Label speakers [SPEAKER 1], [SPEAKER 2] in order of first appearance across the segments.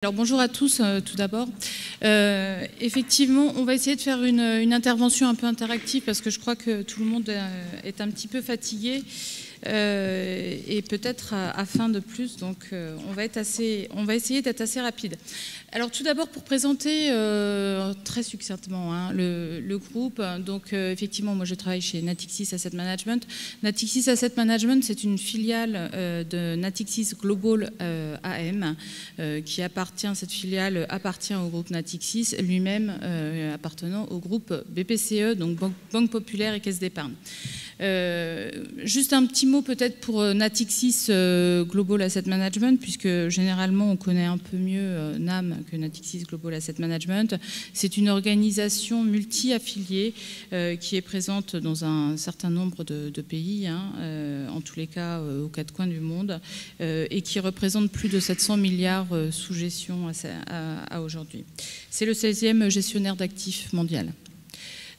[SPEAKER 1] Alors bonjour à tous tout d'abord. Effectivement, on va essayer de faire une intervention un peu interactive parce que je crois que tout le monde est un petit peu fatigué et peut-être à faim de plus. Donc on va essayer d'être assez rapide. Alors tout d'abord pour présenter très succinctement le groupe. Donc effectivement, moi je travaille chez Natixis Asset Management. Natixis Asset Management, c'est une filiale de Natixis Global AM qui cette filiale appartient au groupe Natixis, lui-même appartenant au groupe BPCE, donc Banque Populaire et Caisse d'Épargne. Juste un petit mot peut-être pour Natixis Global Asset Management, puisque généralement on connaît un peu mieux NAM que Natixis Global Asset Management. C'est une organisation multi-affiliée qui est présente dans un certain nombre de pays, en tous les cas aux quatre coins du monde, et qui représente plus de 700 milliards sous gestion à aujourd'hui. C'est le 16e gestionnaire d'actifs mondial.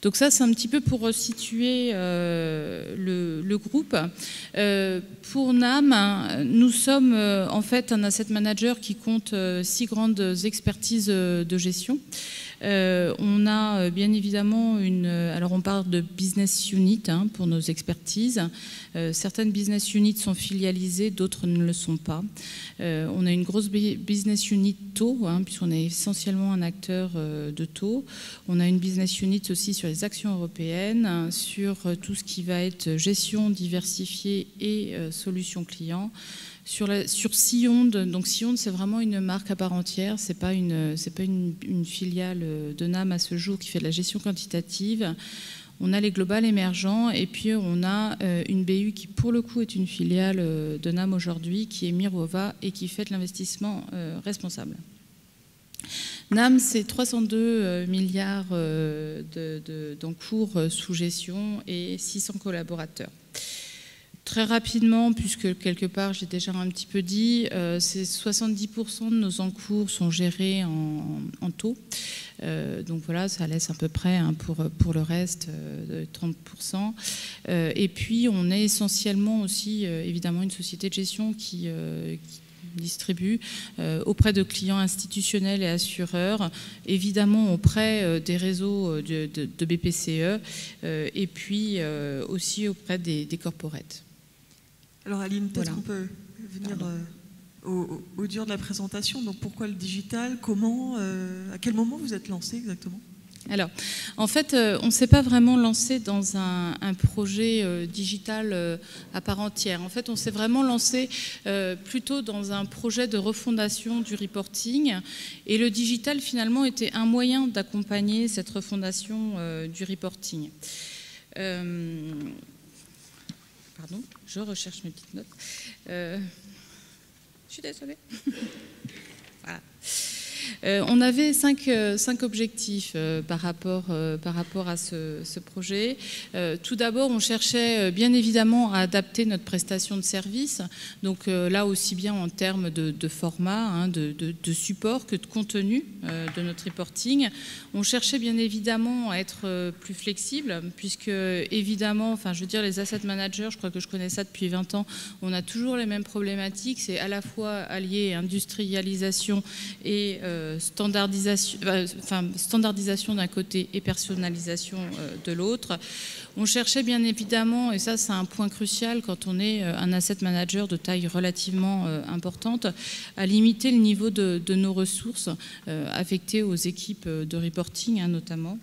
[SPEAKER 1] Donc ça, c'est un petit peu pour situer le groupe. Pour NAM, nous sommes en fait un asset manager qui compte 6 grandes expertises de gestion. On a bien évidemment alors on parle de business unit pour nos expertises. Certaines business units sont filialisées, d'autres ne le sont pas. On a une grosse business unit taux, puisqu'on est essentiellement un acteur de taux. On a une business unit aussi sur les actions européennes, sur tout ce qui va être gestion diversifiée et solutions clients. Sur Sionde, donc Sionde c'est vraiment une marque à part entière, c'est pas une filiale de NAM à ce jour qui fait de la gestion quantitative. On a les globales émergents et puis on a une BU qui pour le coup est une filiale de NAM aujourd'hui qui est Mirova et qui fait de l'investissement responsable. NAM, c'est 302 milliards d'encours sous gestion et 600 collaborateurs. Très rapidement, puisque quelque part j'ai déjà un petit peu dit, 70% de nos encours sont gérés en taux. Donc voilà, ça laisse à peu près pour le reste 30%. Et puis on est essentiellement aussi évidemment une société de gestion qui distribue auprès de clients institutionnels et assureurs, évidemment auprès des réseaux de BPCE et puis aussi auprès des corporates.
[SPEAKER 2] Alors Aline, peut-être qu'on peut venir au dur de la présentation. Donc pourquoi le digital? Comment, à quel moment vous êtes lancé exactement?
[SPEAKER 1] Alors, en fait, on ne s'est pas vraiment lancé dans un projet digital à part entière. En fait, on s'est vraiment lancé plutôt dans un projet de refondation du reporting. Et le digital, finalement, était un moyen d'accompagner cette refondation du reporting. Pardon, je recherche mes petites notes. Je suis désolée. Voilà. On avait cinq objectifs par rapport à ce projet. Tout d'abord, on cherchait bien évidemment à adapter notre prestation de service. Donc là aussi bien en termes de format, de support que de contenu de notre reporting. On cherchait bien évidemment à être plus flexible puisque évidemment, enfin je veux dire les asset managers, je crois que je connais ça depuis 20 ans, on a toujours les mêmes problématiques. C'est à la fois allié industrialisation et standardisation d'un côté et personnalisation de l'autre. On cherchait bien évidemment, et ça c'est un point crucial quand on est un asset manager de taille relativement importante, à limiter le niveau de nos ressources affectées aux équipes de reporting notamment.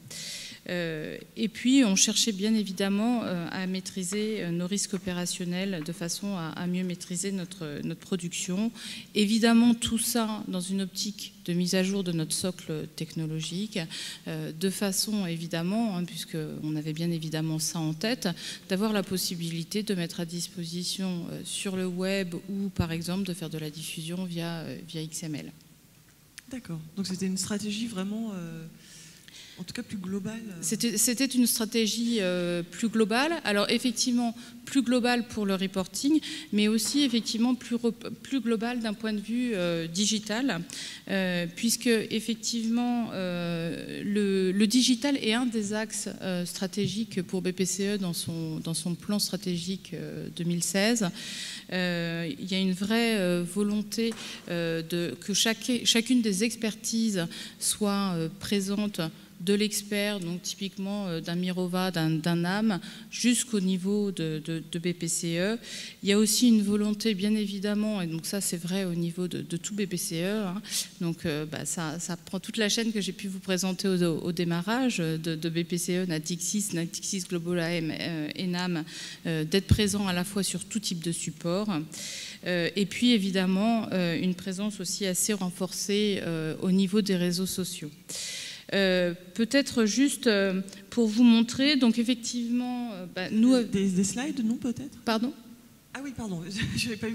[SPEAKER 1] Et puis on cherchait bien évidemment à maîtriser nos risques opérationnels de façon à mieux maîtriser notre production. Évidemment tout ça dans une optique de mise à jour de notre socle technologique, de façon évidemment, puisqu'on avait bien évidemment ça en tête, d'avoir la possibilité de mettre à disposition sur le web ou par exemple de faire de la diffusion via XML.
[SPEAKER 2] D'accord, donc c'était une stratégie vraiment En tout cas plus globale.
[SPEAKER 1] C'était une stratégie plus globale. Alors effectivement, plus globale pour le reporting, mais aussi effectivement plus globale d'un point de vue digital, puisque effectivement le digital est un des axes stratégiques pour BPCE dans son plan stratégique 2016. Il y a une vraie volonté que chacune des expertises soit présente, de l'expert, donc typiquement d'un Mirova, d'un NAM, jusqu'au niveau de BPCE. Il y a aussi une volonté, bien évidemment, et donc ça c'est vrai au niveau de tout BPCE, hein, donc ça prend toute la chaîne que j'ai pu vous présenter au démarrage de BPCE, Natixis, Global AM et NAM, d'être présent à la fois sur tout type de support. Et puis évidemment une présence aussi assez renforcée au niveau des réseaux sociaux. Peut-être juste pour vous montrer, donc effectivement, nous...
[SPEAKER 2] Des slides, non, peut-être?
[SPEAKER 1] Pardon?
[SPEAKER 2] Ah oui, pardon, je n'avais pas vu.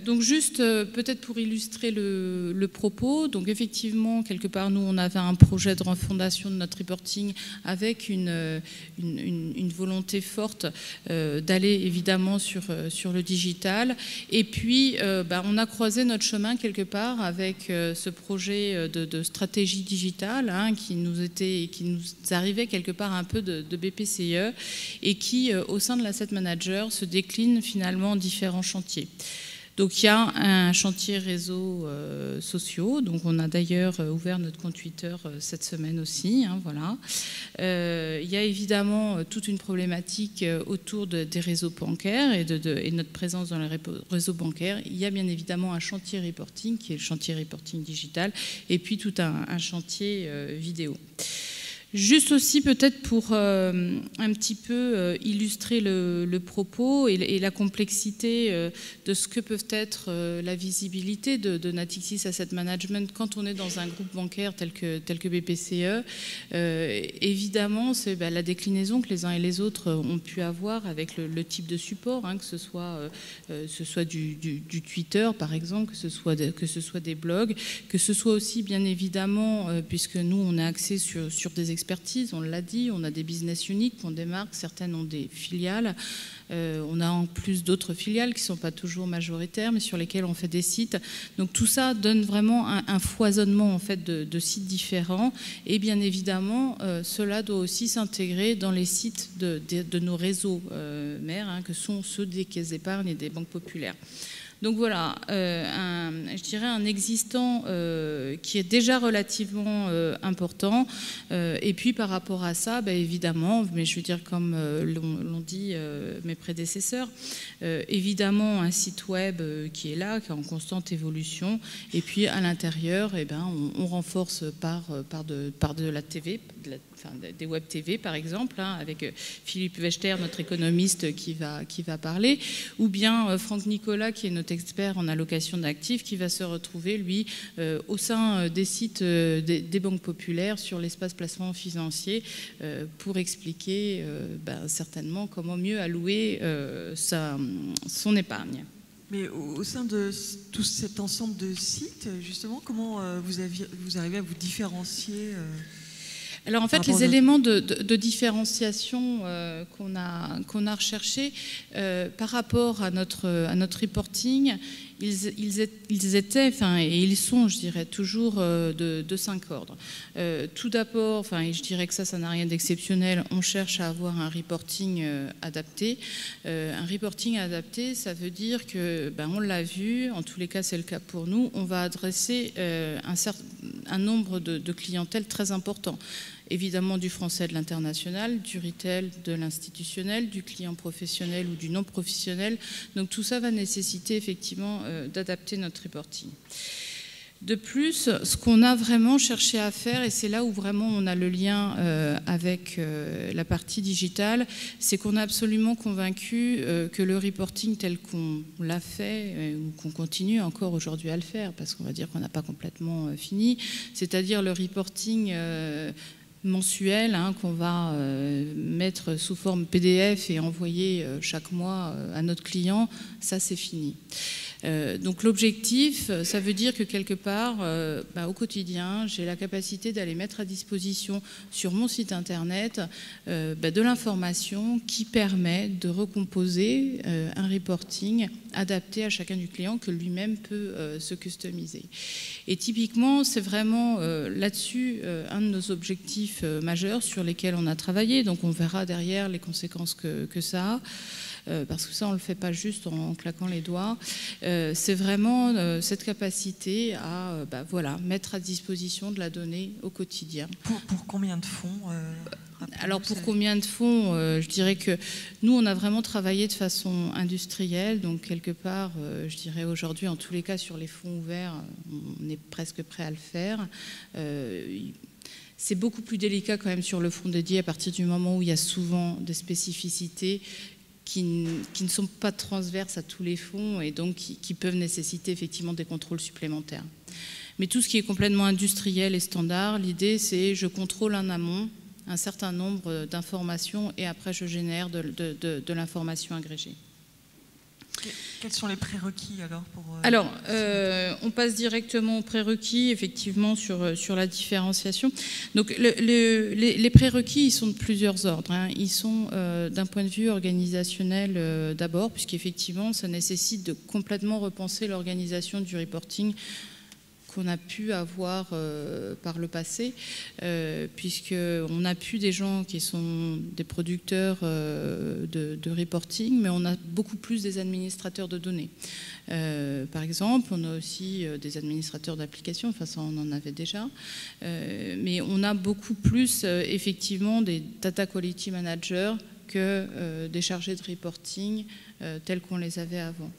[SPEAKER 1] Donc juste peut-être pour illustrer le propos, donc effectivement, quelque part, nous, on avait un projet de refondation de notre reporting avec une volonté forte d'aller évidemment sur le digital. Et puis, on a croisé notre chemin quelque part avec ce projet de stratégie digitale, hein, qui nous arrivait quelque part un peu de BPCE et qui, au sein de l'asset manager, se décline finalement différents chantiers. Donc il y a un chantier réseaux sociaux, donc on a d'ailleurs ouvert notre compte Twitter cette semaine aussi, hein, voilà. Il y a évidemment toute une problématique autour des réseaux bancaires et de notre présence dans les réseaux bancaires. Il y a bien évidemment un chantier reporting qui est le chantier reporting digital et puis tout un chantier vidéo. Juste aussi peut-être pour un petit peu illustrer le propos et la complexité de ce que peuvent être la visibilité de Natixis Asset Management quand on est dans un groupe bancaire tel que BPCE. Évidemment, c'est la déclinaison que les uns et les autres ont pu avoir avec le type de support, hein, que ce soit du Twitter par exemple, que ce soit des blogs, que ce soit aussi bien évidemment, puisque nous on a accès sur des expertise, on l'a dit, on a des business units qu'on démarque, certaines ont des filiales, on a en plus d'autres filiales qui ne sont pas toujours majoritaires, mais sur lesquelles on fait des sites. Donc tout ça donne vraiment un foisonnement en fait de sites différents, et bien évidemment, cela doit aussi s'intégrer dans les sites de nos réseaux mères, hein, que sont ceux des caisses d'épargne et des banques populaires. Donc voilà, je dirais un existant qui est déjà relativement important. Et puis par rapport à ça, évidemment, mais je veux dire comme l'ont dit mes prédécesseurs, évidemment un site web qui est là, qui est en constante évolution. Et puis à l'intérieur, on renforce par de la TV, des web TV par exemple, hein, avec Philippe Wechter, notre économiste qui va parler, ou bien Franck Nicolas qui est notre expert en allocation d'actifs qui va se retrouver lui au sein des sites des banques populaires sur l'espace placement financier pour expliquer certainement comment mieux allouer son épargne.
[SPEAKER 2] Mais au sein de tout cet ensemble de sites, justement, comment vous arrivez à vous différencier
[SPEAKER 1] Alors en fait, les éléments de différenciation qu'on a recherchés par rapport à notre reporting, ils étaient, et ils sont, je dirais, toujours de 5 ordres. Tout d'abord, et je dirais que ça n'a rien d'exceptionnel, on cherche à avoir un reporting adapté. Un reporting adapté, ça veut dire que, on l'a vu, en tous les cas c'est le cas pour nous, on va adresser un nombre de clientèles très important. Évidemment du français, de l'international, du retail, de l'institutionnel, du client professionnel ou du non professionnel. Donc tout ça va nécessiter effectivement d'adapter notre reporting. De plus, ce qu'on a vraiment cherché à faire, et c'est là où vraiment on a le lien avec la partie digitale, c'est qu'on a absolument convaincu que le reporting tel qu'on l'a fait, ou qu'on continue encore aujourd'hui à le faire, parce qu'on va dire qu'on n'a pas complètement fini, c'est-à-dire le reporting mensuel, hein, qu'on va mettre sous forme PDF et envoyer chaque mois à notre client, ça c'est fini. Donc l'objectif, ça veut dire que quelque part, au quotidien, j'ai la capacité d'aller mettre à disposition sur mon site internet de l'information qui permet de recomposer un reporting adapté à chacun du client que lui-même peut se customiser. Et typiquement, c'est vraiment là-dessus un de nos objectifs majeurs sur lesquels on a travaillé. Donc on verra derrière les conséquences que ça a. Parce que ça, on ne le fait pas juste en claquant les doigts. C'est vraiment cette capacité à mettre à disposition de la donnée au quotidien.
[SPEAKER 2] Pour combien de fonds
[SPEAKER 1] Alors, pour combien de fonds je dirais que nous, on a vraiment travaillé de façon industrielle. Donc, quelque part, je dirais aujourd'hui, en tous les cas, sur les fonds ouverts, on est presque prêt à le faire. C'est beaucoup plus délicat quand même sur le fonds dédié à partir du moment où il y a souvent des spécificités qui ne sont pas transverses à tous les fonds et donc qui peuvent nécessiter effectivement des contrôles supplémentaires. Mais tout ce qui est complètement industriel et standard, l'idée c'est je contrôle en amont un certain nombre d'informations et après je génère de l'information agrégée.
[SPEAKER 2] Quels sont les prérequis alors
[SPEAKER 1] Alors, on passe directement aux prérequis, effectivement, sur la différenciation. Donc, les prérequis, ils sont de plusieurs ordres. Hein. Ils sont d'un point de vue organisationnel d'abord, puisqu'effectivement, ça nécessite de complètement repenser l'organisation du reporting qu'on a pu avoir par le passé, puisqu'on n'a plus des gens qui sont des producteurs de reporting, mais on a beaucoup plus des administrateurs de données. Par exemple, on a aussi des administrateurs d'applications, enfin ça on en avait déjà, mais on a beaucoup plus effectivement des data quality managers que des chargés de reporting tels qu'on les avait avant.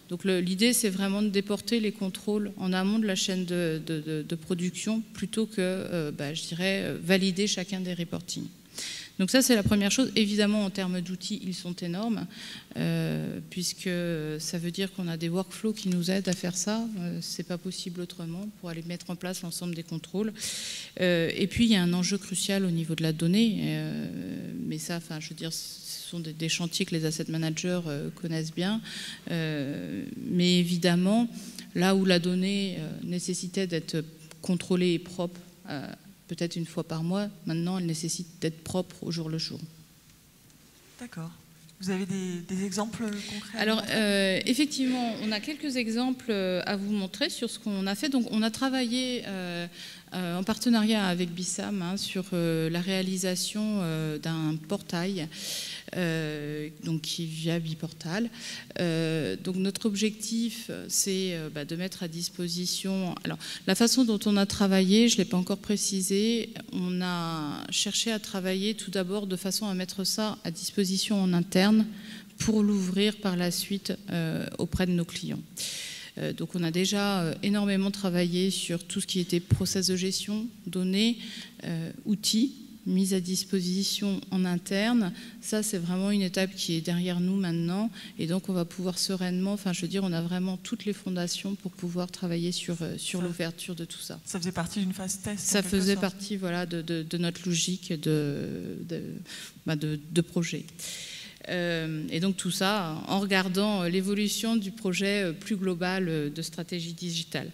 [SPEAKER 1] Donc l'idée, c'est vraiment de déporter les contrôles en amont de la chaîne de production plutôt que, je dirais, valider chacun des reportings. Donc ça, c'est la première chose. Évidemment, en termes d'outils, ils sont énormes, puisque ça veut dire qu'on a des workflows qui nous aident à faire ça. C'est pas possible autrement pour aller mettre en place l'ensemble des contrôles. Et puis, il y a un enjeu crucial au niveau de la donnée. Mais ça, enfin, je veux dire, ce sont des chantiers que les asset managers connaissent bien. Mais évidemment, là où la donnée nécessitait d'être contrôlée et propre, peut-être une fois par mois, maintenant elle nécessite d'être propre au jour le jour.
[SPEAKER 2] D'accord. Vous avez des exemples concrets?
[SPEAKER 1] Alors, effectivement, on a quelques exemples à vous montrer sur ce qu'on a fait. Donc, on a travaillé en partenariat avec BISAM sur la réalisation d'un portail donc qui via Biportal. Donc notre objectif, c'est de mettre à disposition... Alors, la façon dont on a travaillé, je ne l'ai pas encore précisé, on a cherché à travailler tout d'abord de façon à mettre ça à disposition en interne pour l'ouvrir par la suite auprès de nos clients. Donc on a déjà énormément travaillé sur tout ce qui était process de gestion, données, outils, mise à disposition en interne. Ça, c'est vraiment une étape qui est derrière nous maintenant. Et donc, on va pouvoir sereinement, enfin, je veux dire, on a vraiment toutes les fondations pour pouvoir travailler sur l'ouverture de tout ça.
[SPEAKER 2] Ça faisait partie d'une phase test?
[SPEAKER 1] Ça faisait partie, voilà, de notre logique de projet. Et donc tout ça en regardant l'évolution du projet plus global de stratégie digitale.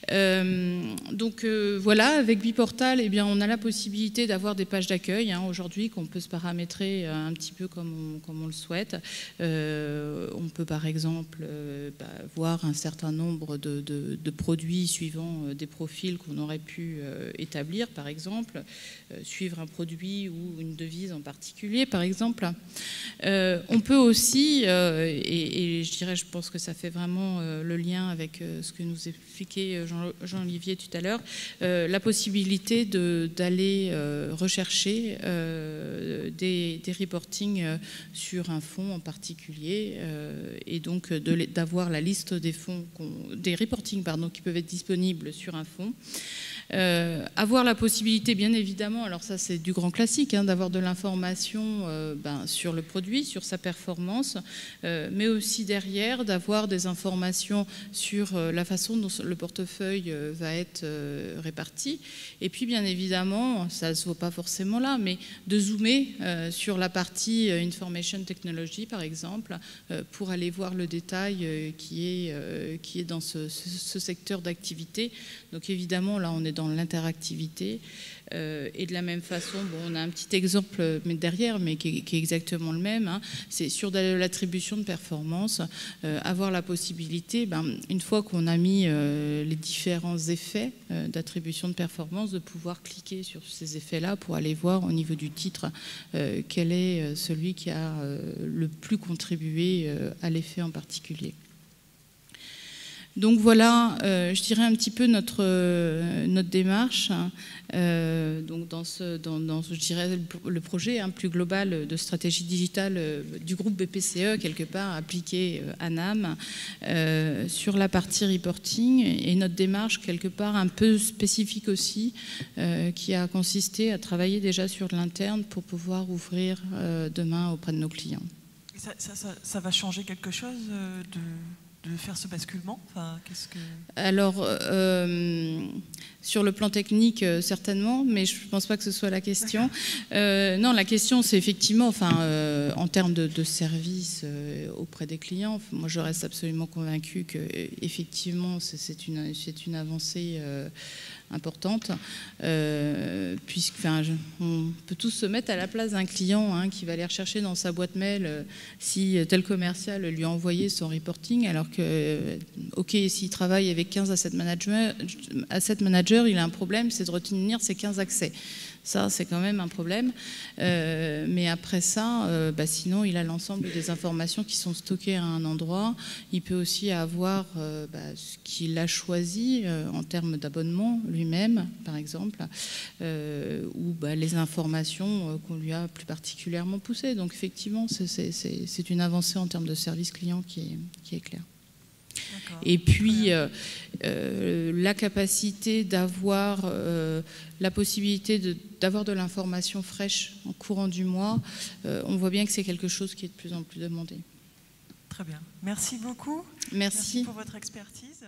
[SPEAKER 1] Voilà, avec Biportal, eh bien, on a la possibilité d'avoir des pages d'accueil aujourd'hui qu'on peut se paramétrer un petit peu comme on le souhaite. On peut par exemple voir un certain nombre de produits suivant des profils qu'on aurait pu établir, par exemple, suivre un produit ou une devise en particulier, par exemple. On peut aussi, et je dirais, je pense que ça fait vraiment le lien avec ce que nous expliquait Jean-Olivier tout à l'heure, la possibilité d'aller rechercher des reportings sur un fonds en particulier et donc d'avoir la liste des reportings qui peuvent être disponibles sur un fonds. Avoir la possibilité, bien évidemment, alors ça c'est du grand classique, d'avoir de l'information sur le produit, sur sa performance, mais aussi derrière d'avoir des informations sur la façon dont le portefeuille portefeuille va être réparti. Et puis, bien évidemment, ça ne se voit pas forcément là, mais de zoomer sur la partie Information Technology, par exemple, pour aller voir le détail qui est dans ce secteur d'activité. Donc, évidemment, là, on est dans l'interactivité. Et de la même façon, bon, on a un petit exemple derrière, mais qui est exactement le même. Hein. C'est sur l'attribution de performance, avoir la possibilité, une fois qu'on a mis les différents effets d'attribution de performance, de pouvoir cliquer sur ces effets-là pour aller voir au niveau du titre quel est celui qui a le plus contribué à l'effet en particulier. Donc voilà, je dirais un petit peu notre démarche. Donc dans je dirais le projet plus global de stratégie digitale du groupe BPCE, quelque part appliqué à NAM, sur la partie reporting, et notre démarche quelque part un peu spécifique aussi, qui a consisté à travailler déjà sur l'interne pour pouvoir ouvrir demain auprès de nos clients.
[SPEAKER 2] Ça va changer quelque chose de faire ce basculement, enfin, qu'est-ce que...
[SPEAKER 1] Alors, sur le plan technique, certainement, mais je ne pense pas que ce soit la question. Non, la question, c'est effectivement, en termes de service auprès des clients, moi, je reste absolument convaincue qu'effectivement, c'est une avancée importante, on peut tous se mettre à la place d'un client qui va aller rechercher dans sa boîte mail si tel commercial lui a envoyé son reporting, alors que, ok, s'il travaille avec 15 asset managers, il a un problème, c'est de retenir ces 15 accès. Ça, c'est quand même un problème. Mais après ça, sinon, il a l'ensemble des informations qui sont stockées à un endroit. Il peut aussi avoir ce qu'il a choisi en termes d'abonnement lui-même, par exemple, ou les informations qu'on lui a plus particulièrement poussées. Donc, effectivement, c'est une avancée en termes de service client qui est claire. Et puis, la capacité d'avoir la possibilité d'avoir de l'information fraîche en courant du mois, on voit bien que c'est quelque chose qui est de plus en plus demandé.
[SPEAKER 2] Très bien. Merci beaucoup.
[SPEAKER 1] Merci
[SPEAKER 2] pour votre expertise.